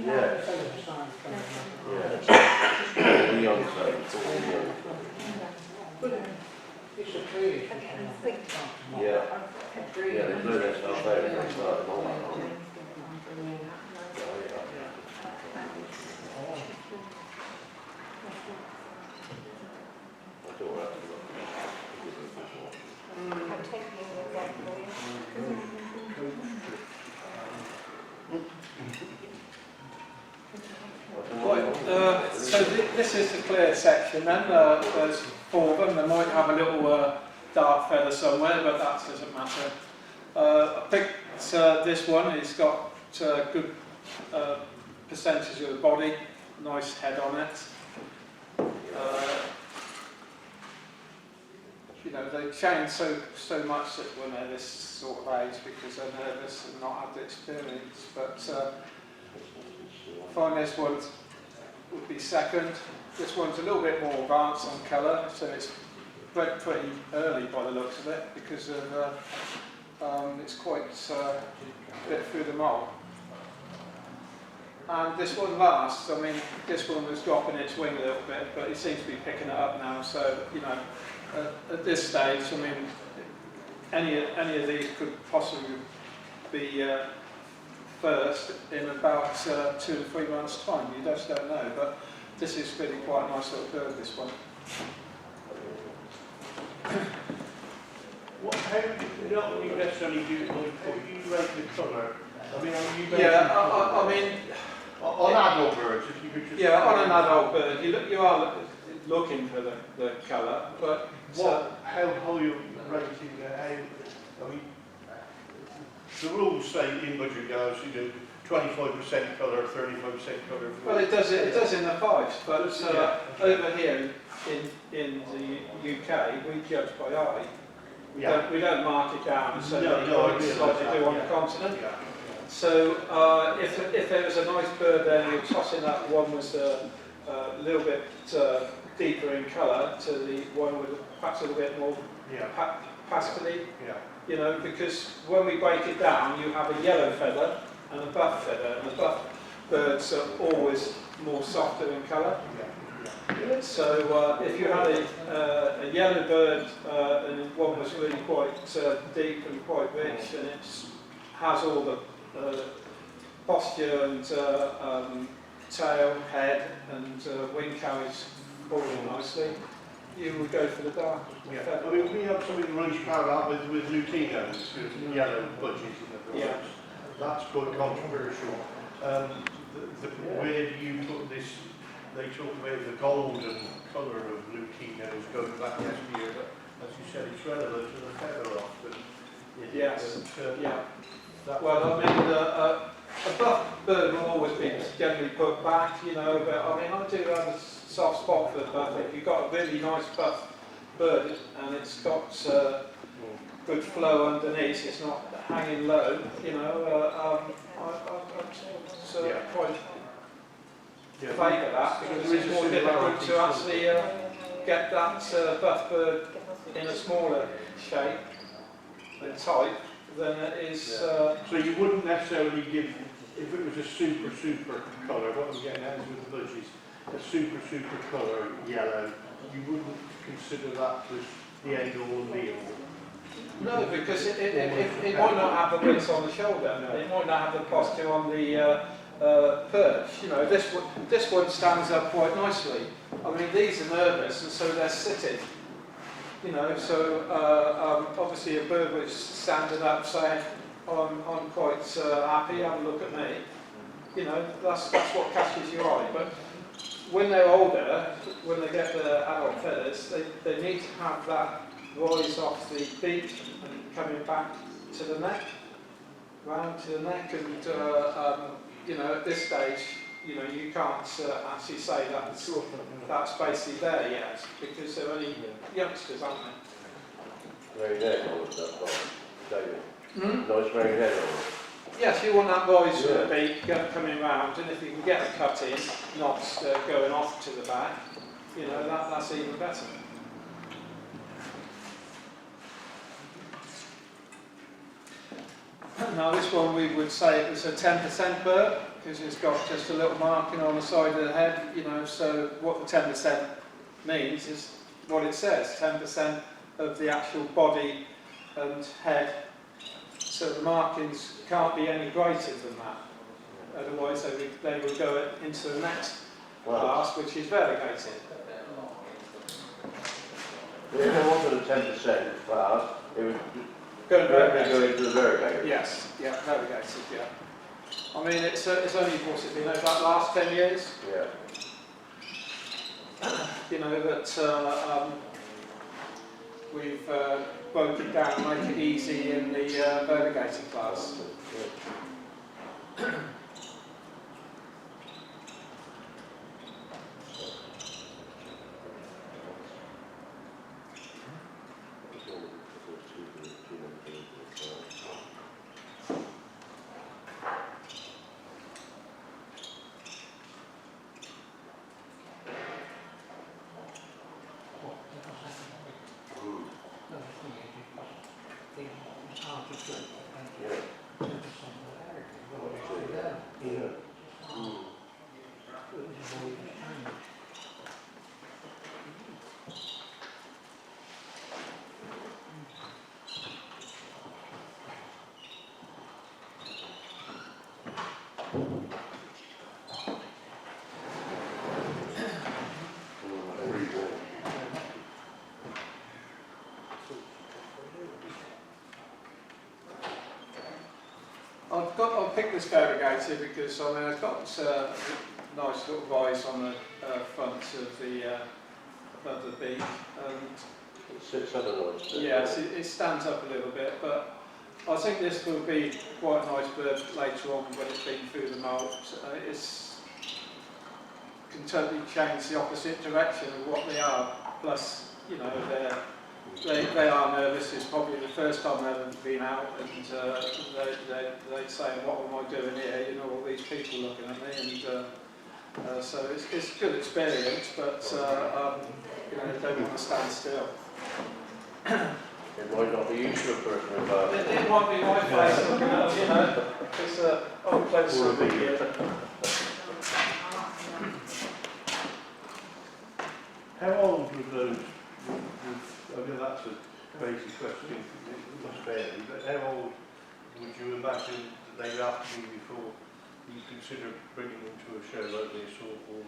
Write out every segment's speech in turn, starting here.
Yeah. The young side, it's all the young. It's a tree. Yeah. Yeah, they blew that stuff out and they started all that on. I don't have to look. I'm taking it again for you. Right, so this is the clear section then. There's 4 of them. They might have a little dark feather somewhere, but that doesn't matter. I picked this one. It's got good percentage of the body, nice head on it. You know, they change so much that when they're this sort of age because they're nervous and not had the experience. But I find this one would be second. This one's a little bit more advanced on colour, so it's pretty early by the looks of it because of it's quite a bit through the mould. And this one last. I mean, this one was dropping its wing a little bit, but it seems to be picking it up now. So you know, at this stage, I mean, any of these could possibly be first in about 2 to 3 months' time. You just don't know, but this is really quite a nice little bird, this one. How do not you necessarily do? How do you rate the colour? I mean, are you I mean, on adult birds? If you could just on an adult bird, you are looking for the colour, but how you rating how? I mean, the rules say in Budgerigars you do 25% colour, 35% colour. well, it does in the fives, but over here in the UK, we judge by eye. We don't mark it down so like you do on the continent. Yeah. So if there was a nice bird there, you're tossing up one was a little bit deeper in colour to the one with perhaps a little bit more pastely. Yeah. You know, because when we break it down, you have a yellow feather and a buff feather, and the buff birds are always more softer in colour. So if you had a yellow bird and one was really quite deep and quite rich, and it has all the posture and tail, head and wing carriage falling nicely, you would go for the dark. Yeah. I mean, we have something really parallel with Lutinos, yellow budgies in the birds. Yeah. That's quite controversial. Where do you put this? They talk about the golden colour of Lutinos going back yesteryear, but as you said, it's relevant to the feather often. Yes. Well, I mean, a buff bird will always be generally put back, you know, but I mean, I do have a soft spot for the buff. If you've got a really nice buff bird and it's got good flow underneath, it's not hanging low, you know, I'm quite favour that because it's more difficult to actually get that buff bird in a smaller shape and type than it is. So you wouldn't necessarily give, if it was a super colour, what I'm getting at is with the budgies, a super colour yellow, you wouldn't consider that as the end all be all? No, because it might not have the width on the shoulder, it might not have the posture on the perch. You know, this one stands up quite nicely. I mean, these are nervous, and so they're sitting. You know, so obviously a bird which is standing up saying, I'm quite happy, have a look at me. You know, that's what catches your eye. But when they're older, when they get the adult feathers, they need to have that rise off the beak and coming back to the neck, round to the neck, and you know, at this stage, you know, you can't actually say that's basically there yet because they're only youngsters, aren't they? Very head on that, David. Hmm? Nice very head on it. Yes, you want that rise to the beak coming round, and if you can get a cut in, not going off to the back, you know, that's even better. Now this one we would say it was a 10% bird because it's got just a little marking on the side of the head, you know, so what the 10% means is what it says, 10% of the actual body and head, so the markings can't be any greater than that, otherwise they would go into the next class, which is variegated. If it wasn't a 10% class, it would Go go into the variegated. Yes, yeah, variegated, yeah. I mean, it's only, what's it been, over that last 10 years? Yeah. You know, that we've broken it down and make it easy in the variegated class. I've picked this variegated because I mean it's got nice little rise on the front of the beak, and It sits up a little bit. yes, it stands up a little bit, but I think this will be quite a nice bird later on when it's been through the moult. It's can totally change the opposite direction of what they are. Plus, you know, they are nervous. It's probably the first time they've ever been out, and they say, "What am I doing here?" You know, all these people looking at me, and so it's a good experience. But you know, they don't want to stand still. It might not be used to a person with that. It might be my face looking at, you know, it's old place Or a something video. here. How old were those? I mean, that's a crazy question. It must vary, but how old would you imagine that they have to be before you consider bringing them to a show like this, or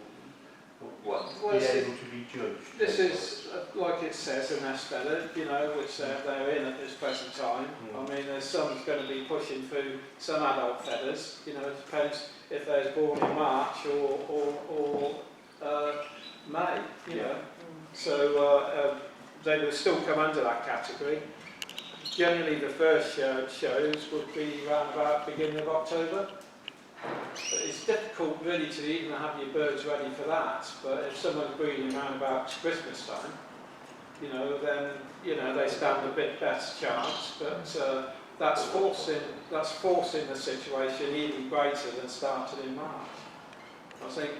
Well, be able to be judged? this is, like it says, a nest feather, you know, which they're in at this present time. I mean, there's some going to be pushing through some adult feathers, you know, it depends if they're born in March or May, you know. So they will still come under that category. Generally, the first shows would be around about beginning of October. But it's difficult really to even have your birds ready for that. But if someone's breeding around about Christmas time, you know, then you know they stand a bit better chance. But that's forcing the situation even greater than starting in March. I think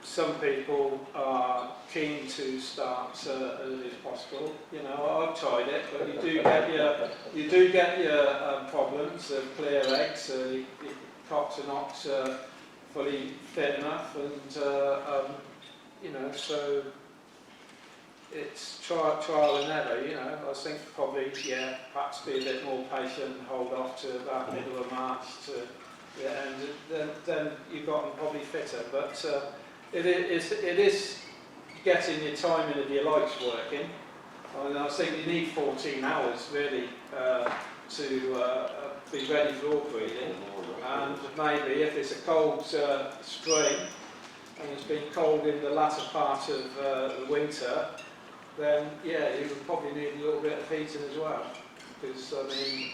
some people are keen to start as early as possible. You know, I've tried it, but you do get your problems of clear eggs. Your cocks are not fully fit enough, and you know, so it's trial and error. You know, I think probably perhaps be a bit more patient and hold off to about middle of March to the end. Then you've got them probably fitter, but. It is getting your timing of your lights working. I think you need 14 hours really to be ready for all breeding. And maybe if it's a cold spring and it's been cold in the latter part of the winter, then you would probably need a little bit of heating as well. Because I mean,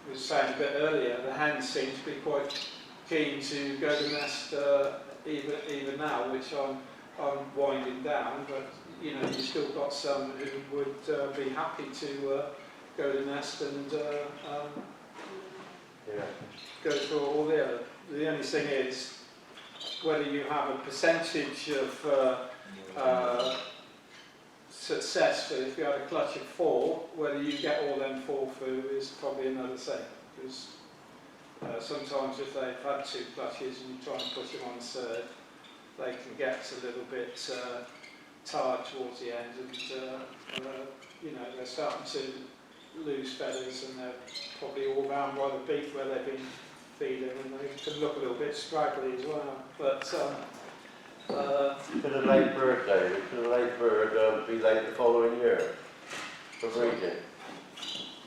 we were saying a bit earlier, the hens seem to be quite keen to go to nest. Even now, which I'm winding down, but you know, you've still got some who would be happy to go to nest and go for all the other. The only thing is whether you have a percentage of successful, if you had a clutch of 4, whether you get all them 4 through is probably another thing. Because sometimes if they've had 2 clutches and you try and push them on a third, they can get a little bit tired towards the end, and you know, they're starting to lose feathers, and they're probably all round by the beak where they've been feeding, and they can look a little bit scraggly as well. But Could a late bird, David, could a late bird be late the following year for breeding?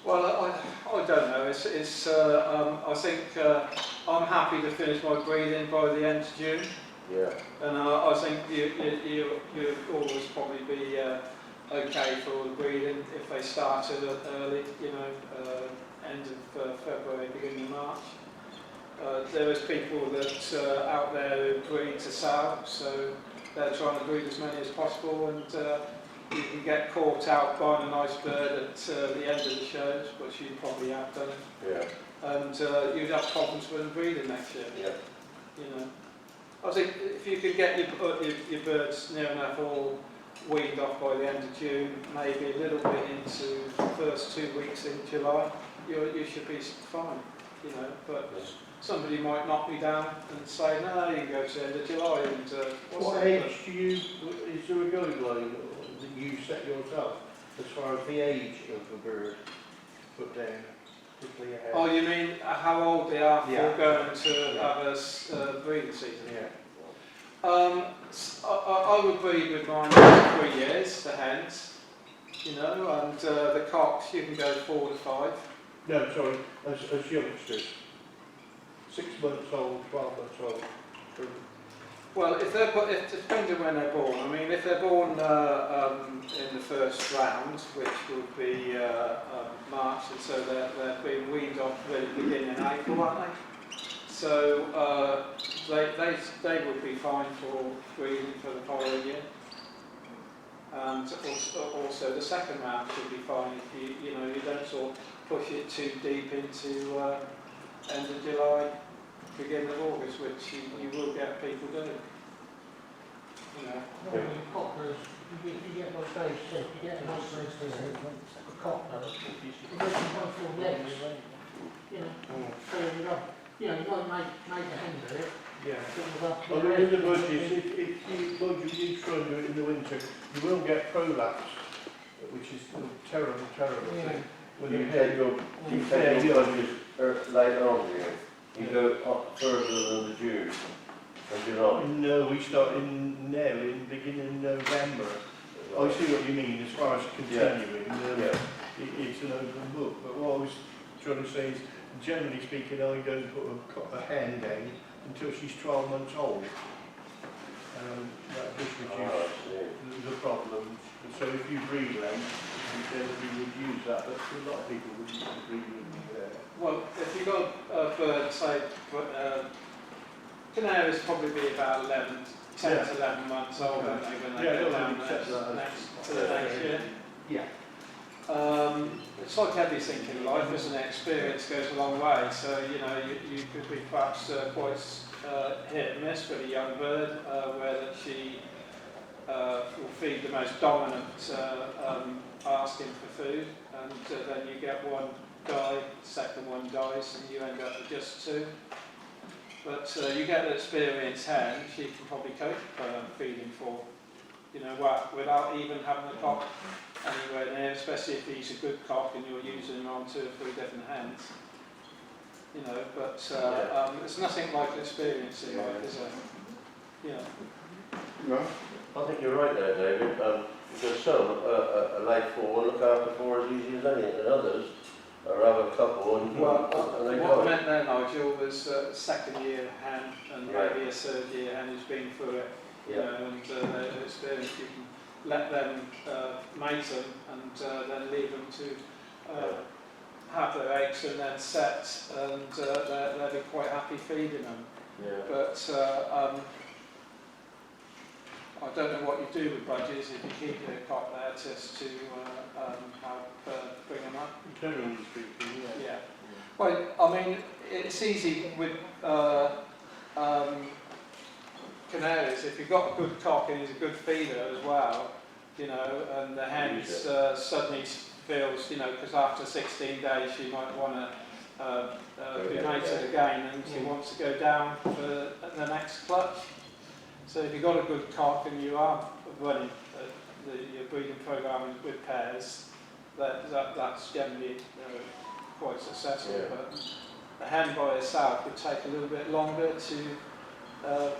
well, I don't know. I think I'm happy to finish my breeding by the end of June. Yeah. And I think you always probably be okay for all the breeding if they started early, you know, end of February, beginning of March. There is people that out there who breed to sell, so they're trying to breed as many as possible, and you can get caught out buying a nice bird at the end of the shows, which you probably have done. Yeah. And you'd have problems with them breeding next year. Yeah. You know. I think if you could get your birds near enough all weaned off by the end of June, maybe a little bit into the first 2 weeks in July, you should be fine, you know. But somebody might knock me down and say, no, you can go to the end of July. And What age do you, is there a guideline that you set yourself as far as the age of a bird put down? Oh, you mean how old they are before Yeah. going to have a breeding season? Yeah. I would breed with mine for 3 years, the hens, you know, and the cocks you can go 4 to 5. No, sorry, as youngsters. 6 months old, 12 months old. Well, if depending when they're born. I mean, if they're born in the first round, which would be March, and so they're being weaned off really beginning in April, aren't they? So they would be fine for breeding for the following year. And also the second round should be fine if you know you don't sort of push it too deep into end of July, beginning of August, which you will get people doing. You know. Normally cockers, you get those days sick, you get those days sick, a cocker, you go from 1 4 legs, you know, so you know, you won't make a hen do it. Yeah. But Well, in the budgies, if you try and do it in the winter, you will get prolapse, which is a terrible, terrible thing. When You you take your budgies later on, do you? You go up further than the June and July. No, we start in beginning November. I see what you mean as far as continuing. It's an open book. But what I was trying to say is, generally speaking, I don't put a hen down until she's 12 months old. That just reduces the problem. So if you breed late, then we would use that, but a lot of people wouldn't breed with there. Well, if you've got a bird, say, Canaries probably be about 10 to 11 months old, aren't they, when they get down to the next year? Yeah. It's like everything in life, isn't it? Experience goes a long way, so you know you could be perhaps quite hit and miss with a young bird, where that she will feed the most dominant asking for food, and then you get one die, second one dies, and you end up with just 2. But you get an experienced hen, she can probably cope feeding 4, you know, without even having a cock anywhere near, especially if he's a good cock and you're using him on 2 or 3 different hens. You know, but there's nothing like experience in life, is there? You know. No. I think you're right there, David. Because some, a late 4 look after 4 as easy as anything, and others have a couple and they what go. I meant there, Nigel, was a second year hen and maybe a third year hen who's been through it, you know, and their experience. You can let them mate them and then leave them to have their eggs and then set, and they'll be quite happy feeding them. Yeah. But I don't know what you do with budgies if you keep your cock there just to help bring them up. Generally speaking, yeah. Yeah. Well, I mean, it's easy with Canaries. If you've got a good cock and he's a good feeder as well, you know, and the hen suddenly feels, you know, because after 16 days she might want to be mated again, and she wants to go down for the next clutch. So if you've got a good cock and you are running your breeding programme with pairs, that's generally quite successful. Yeah. But a hen by herself would take a little bit longer to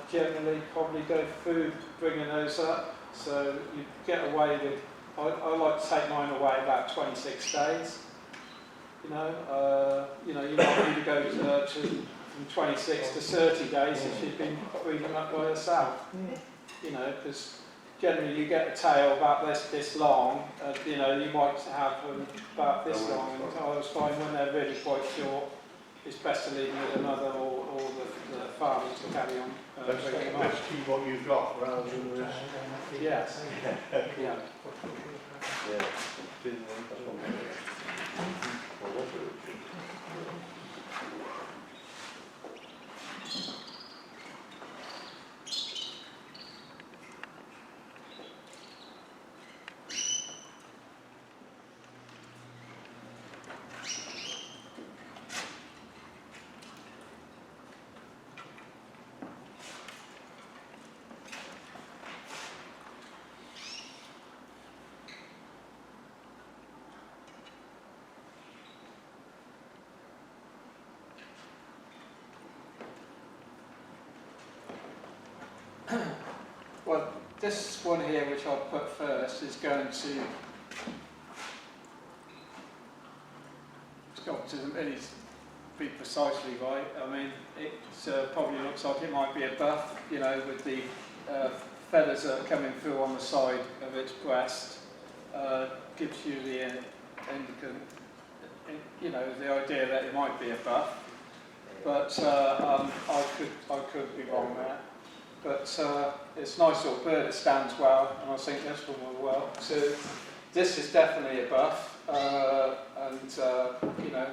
generally probably go through bringing those up. So you get away with, I like to take mine away about 26 days. You know, you might need to go from 26 to 30 days if she's been breeding up by herself. You know, because generally you get a tail about this long, you know, you might have them about this long, and I always find when they're really quite short, it's best to leave them with another or the farmers to carry on. Bringing them up. Let's keep what you've got rather than this. Yes. Yeah. Yeah. Well, this one here, which I'll put first, is going to. It's got to really be precisely right. I mean, it probably looks like it might be a buff, you know, with the feathers that are coming through on the side of its breast. Gives you the you know, the idea that it might be a buff. But I could be wrong there. But it's a nice little bird, it stands well, and I think this one will well too. This is definitely a buff, and you know,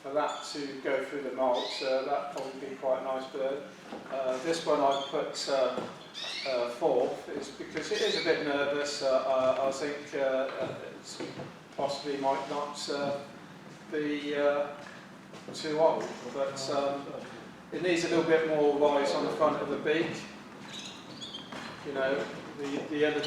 for that to go through the mulch, that'd probably be quite a nice bird. This one I put fourth is because it is a bit nervous. I think it possibly might not be too old, but it needs a little bit more rise on the front of the beak. You know, the other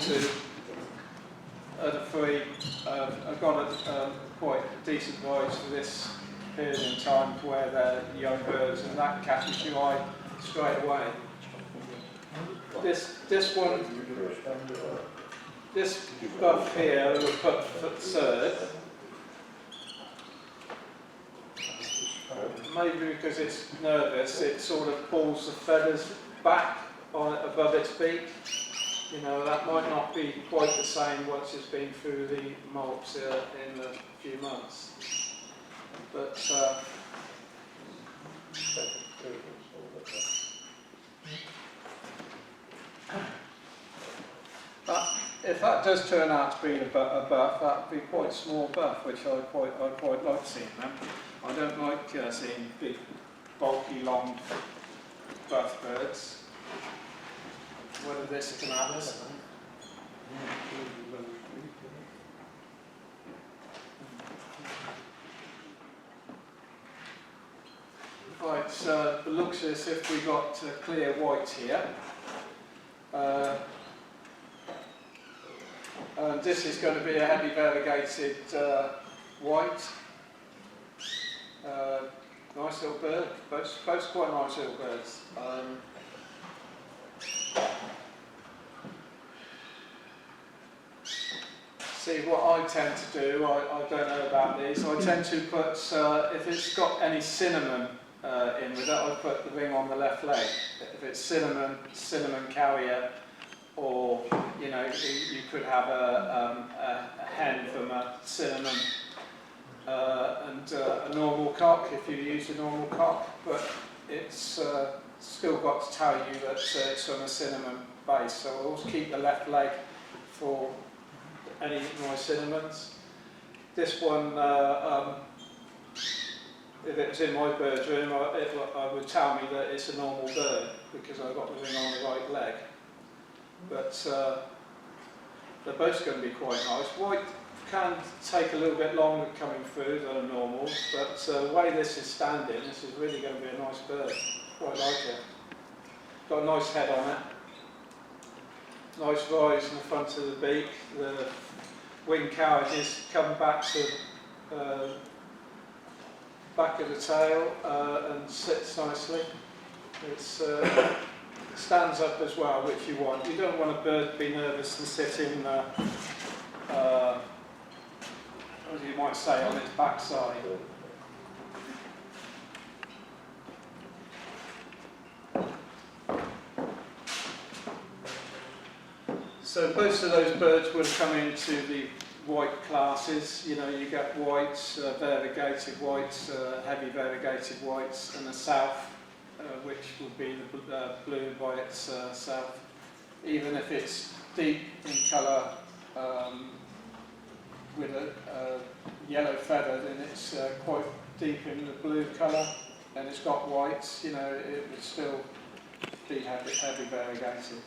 three have got a quite decent rise for this period in time where they're young birds, and that catches your eye straight away. This one, this buff here, we'll put third. Maybe because it's nervous, it sort of pulls the feathers back on it above its beak. You know, that might not be quite the same once it's been through the mulch in a few months. But if that does turn out to be a buff, that would be quite a small buff, which I'd quite like seeing them. I don't like seeing big, bulky, long buff birds. Whether this can happen. Right, so it looks as if we got clear white here. This is going to be a heavy variegated white. Nice little bird, both quite nice little birds. See, what I tend to do, I don't know about these, I tend to put, if it's got any cinnamon in with it, I put the ring on the left leg. If it's cinnamon carrier, or, you know, you could have a hen from a cinnamon and a normal cock if you use a normal cock, but it's still got to tell you that it's from a cinnamon base, so I always keep the left leg for any of my cinnamons. This one, if it was in my bird's room, I would tell me that it's a normal bird because I've got the ring on the right leg. But they're both going to be quite nice. White can take a little bit longer coming through than normal, but the way this is standing, this is really going to be a nice bird. Quite like it. Got a nice head on it. Nice rise in the front of the beak. The wing carriages come back to back of the tail and sits nicely. It's stands up as well, which you want. You don't want a bird to be nervous and sitting, as you might say, on its backside. So most of those birds would come into the white classes. You know, you get whites, variegated whites, heavy variegated whites, and the south, which would be the blue by itself. Even if it's deep in colour with a yellow feather, then it's quite deep in the blue colour, and it's got whites. You know, it would still be heavy variegated.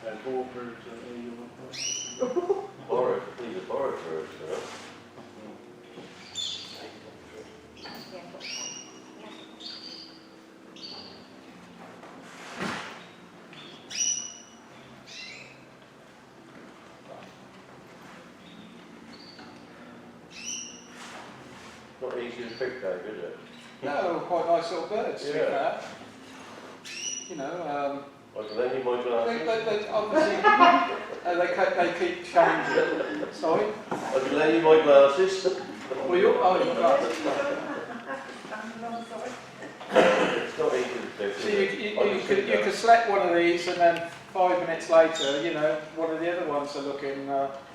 And all birds are Borrowed, these are borrowed birds, you know. Not easy to pick, Dave, is it? No, quite nice little birds, to be fair. You know, I can lend you my glasses. they obviously they keep changing. Sorry? I can lend you my glasses. Well, you're glasses. It's not easy to pick. So you could select one of these, and then 5 minutes later, you know, one of the other ones are looking.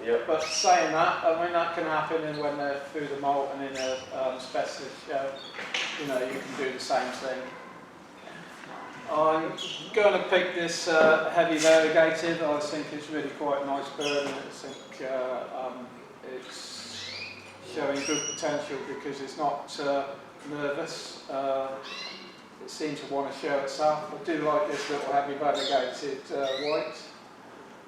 Yep. But saying that, I mean, that can happen when they're through the molt and in a specialist show. You know, you can do the same thing. I'm going to pick this heavy variegated. I think it's really quite a nice bird, and I think it's showing good potential because it's not nervous. It seems to want to show itself. I do like this little heavy variegated white.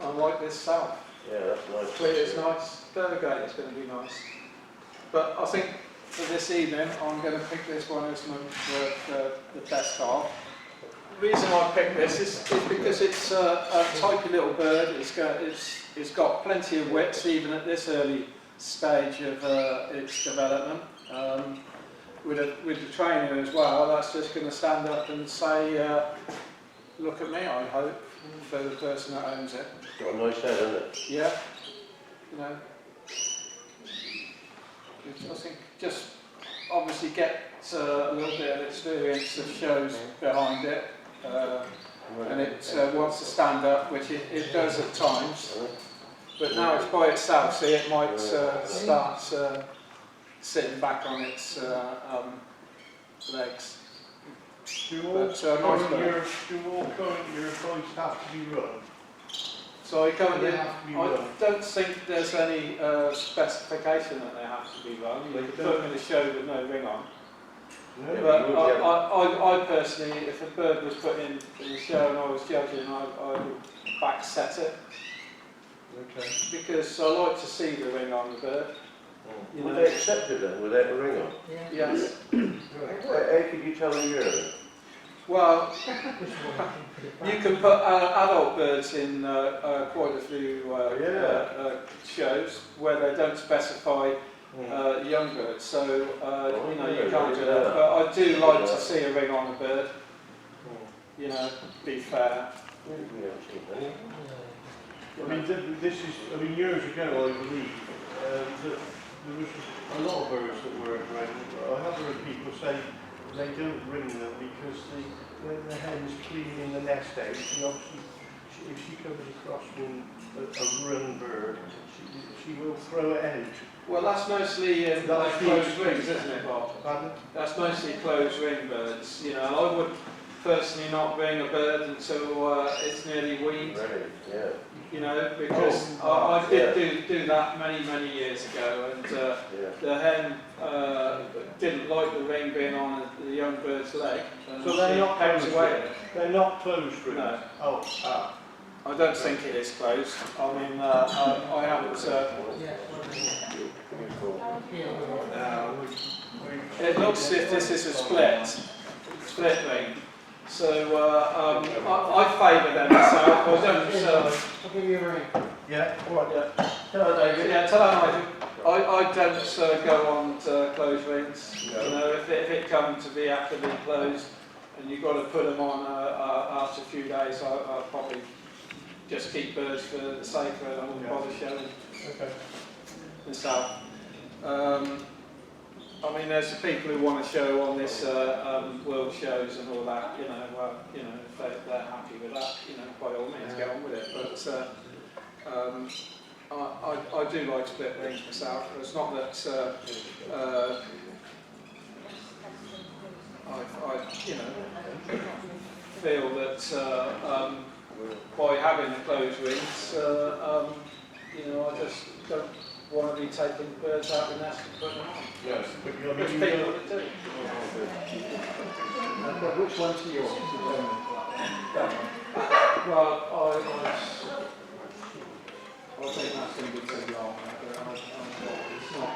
I like this south. Yeah, that's nice. Clear is nice. Variegated is going to be nice. But I think for this evening, I'm going to pick this one as the best of. The reason I picked this is because it's a typey little bird. It's got plenty of wits, even at this early stage of its development. With the trainer as well, that's just going to stand up and say, look at me, I hope, for the person that owns it. It's got a nice head, hasn't it? Yeah, you know. I think just obviously get a little bit of experience of shows behind it. And it wants to stand up, which it does at times. But now it's by itself, so it might start sitting back on its legs. Do all But, nice current bird. Europoids have to be run? So I Do currently, they have to be I run? don't think there's any specification that they have to be run. You They can don't. put them in a show with no ring on. No? But I personally, if a bird was put in the show and I was judging, I would back set it Okay. because I like to see the ring on the bird. You Would know. they accept it then, without a ring on? Yeah. Yes. How could you tell the year then? Well, Just one thing for the you back. can put adult birds in quite a few shows where they don't specify young birds, so you can't do that. But I do like to see a ring on a bird. You know, be fair. We haven't seen any. Years ago, I believe, that there was a lot of birds that weren't ring. I have heard people say they don't ring them because when the hen's cleaning the nest out, she obviously, if she comes across a run bird, she will throw it out. Well, that's mostly in That's closed the- rings, isn't it, Bob? Pardon? That's mostly closed ring birds. You know, I would personally not ring a bird until it's nearly weaned. Ready, yeah. You know, because I did do that many years ago, and the hen didn't like the ring being on the young bird's leg. And So they're she not pecked closed away rings? at it. They're not closed rings? No. Oh. I don't think it is closed. I mean, I haven't. Yeah, It looks as if this is a split ring. So I favour them myself. I don't. I'll give you a ring. Yeah. Hello, David. Yeah, tell her I don't go on to closed rings. No. You know, if it comes to be after being closed, and you've got to put them on after a few days, I'll probably just keep birds for the sake of it. I wouldn't bother showing Okay. myself. I mean, there's the people who want to show on this world shows and all that. You know, well, you know, if they're happy with that, you know, by all means, get on with it. But I do like split rings myself. It's not that I you know, feel that by having the closed rings, you know, I just don't want to be taking birds out of the nest and putting them on. Yes. Which people would do. Which one's yours? That one. Well, I think that's going to be too long. It's not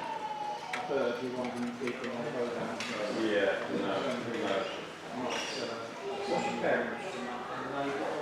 a bird you want to keep on program. Yeah, no. I'm not parents and that.